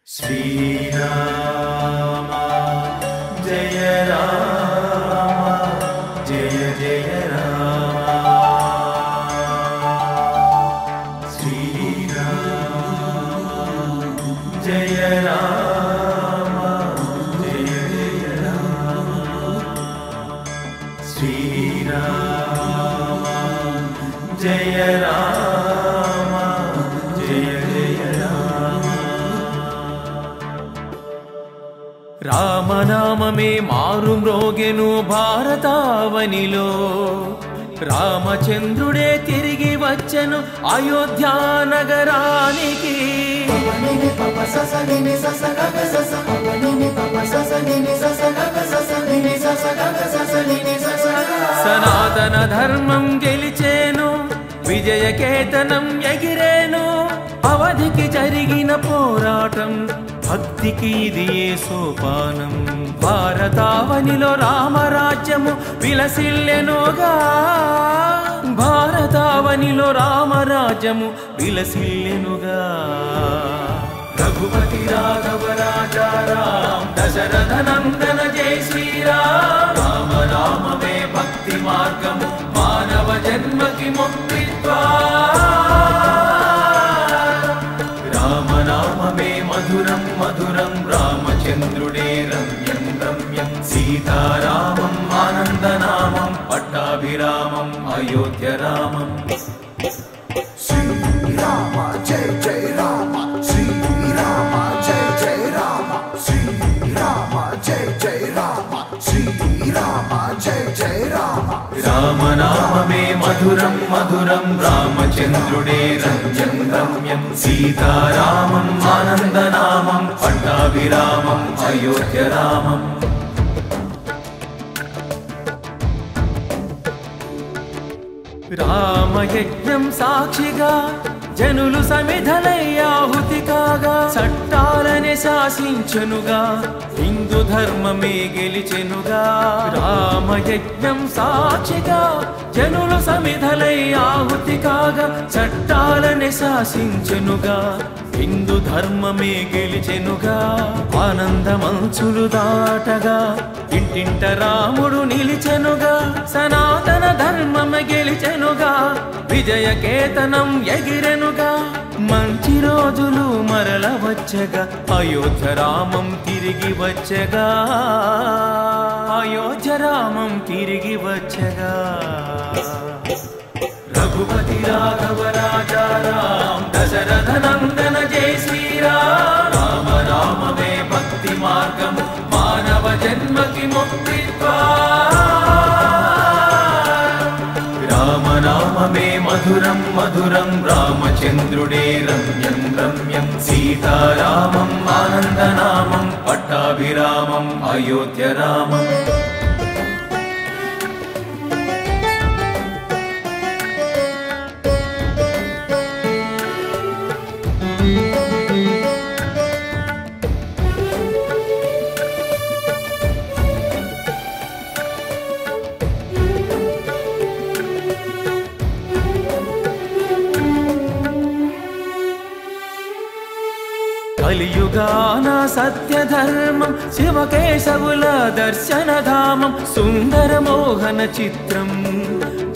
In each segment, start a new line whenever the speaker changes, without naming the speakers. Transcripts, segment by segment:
श्रीराम जय राम जय जय राम श्रीराम जय राम जय जय राम श्रीराम जय राम जय जय राम రామనామమే మారు మ్రోగెను భారతావనిలో రామచంద్రుడే తిరిగి వచ్చెను అయోధ్యా నగరానికి సనాతన ధర్మం గెలిచేను విజయకేతనం ఎగిరేను అవధికి జరిగిన పోరాటం భక్తికి ఇది ఏ సోపానం భారతావనిలో రామరాజ్యము విలసిల్లెనుగా భారతావనిలో రామరాజ్యము విలసిల్లెనుగా రఘుపతి రాఘవ రాజా రామ్ దశరథ నందన జై శ్రీరామ్ రామ రామమే భక్తి మార్గము మానవ జన్మకి ముక్తిత్వా రామనామమే మధురం మధురం రామచంద్రుడే రమ్యం రమ్యం సీతారామం ఆనందనామం పట్టాభిరామం అయోధ్య రామం
శ్రీరామ జయ జయ రామ శ్రీరామ జయ జయ రామ శ్రీరామ జయ జయ రామ శ్రీరామ జయ జయ రామ
రామనామమే మధురం మధురం రామచంద్రుడే రమ్యం రమ్యం సీతారామం ఆనందనామం పట్టాభిరామం అయోధ్య రామం రామయజ్ఞం సాక్షిగా జనులు సమిధలై ఆహుతి కాగా చట్టాలనే శాసించెనుగా హిందూ ధర్మమే గెలిచెనుగా రామయజ్ఞం సాక్షిగా జనులు సమిధలై ఆహుతి కాగా చట్టాలనే శాసించెనుగా హిందూ ధర్మమే గెలిచెనుగా ఆనందమంచులు దాటగా ఇంటింట రాముడు నిలిచెనుగా సనాతన ధర్మమే గెలిచెనుగా విజయకేతనం ఎగిరెనుగా మంచి రోజులు మరల వచ్చగా అయోధ్య రామం తిరిగి వచ్చగా అయోధ్య రామం తిరిగి వచ్చగా రఘుపతి రాఘవ రాజా రామ్ దశరథ నందన జై శ్రీరామ్ రామ రామమే భక్తి మార్గము మానవ జన్మకి ముక్తిత్వా రామనామమే మధురం మధురం రామచంద్రుడే రమ్యం రమ్యం సీతారామం ఆనందనామం పట్టాభిరామం అయోధ్య రామం కలియుగాన సత్యధర్మం శివకేశవుల దర్శనధామం సుందర మోహన చిత్రం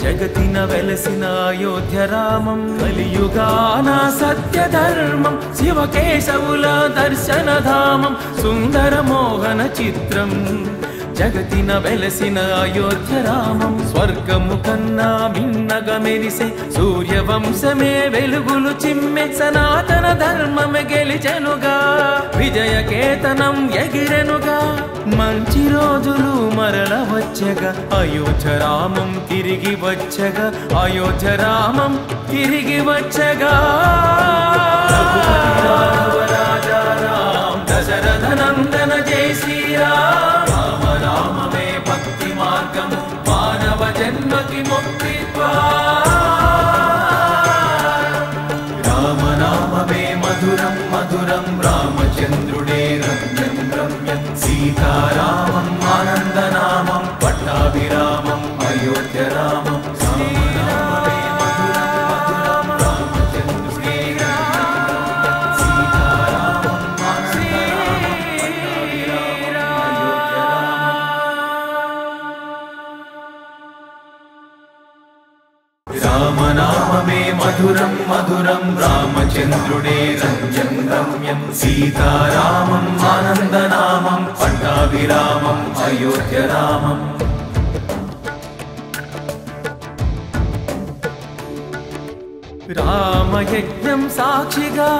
జగతిన వెలసిన అయోధ్య రామం కలియుగాన సత్యధర్మం శివకేశవుల దర్శనధామం సుందర మోహన చిత్రం జగతిన వెలసిన అయోధ్య రామం స్వర్గము కన్నా మిన్నగా మెరిసే సూర్యవంశమే వెలుగులు చిమ్మె సనాతన ధర్మమే గెలిచెనుగా విజయకేతనం ఎగిరెనుగా మంచి రోజులు మరల వచ్చగా అయోధ్య రామం తిరిగి వచ్చగా అయోధ్య రామం తిరిగి వచ్చగా రాజా రామ్ దశరథ నందన జై శ్రీరామ్ రామ రామమే భక్తి మార్గము మానవ జన్మకి ముక్తిత్వా రామనామమే మధురం మధురం రామచంద్రుడే రమ్యం రమ్యం సీతారామం ఆనందనామం పట్టాభిరామం అయోధ్య రామం రామనామమే మధురం మధురం రామచంద్రుడే రమ్యం రమ్యం సీతారామం రామనామమే మధురం మధురం రామచంద్రుడే రంజం రమ్యం సీతారామం ఆనందనామం పట్టాభిరామం అయోధ్యరామం రామయజ్ఞం సాక్షిగా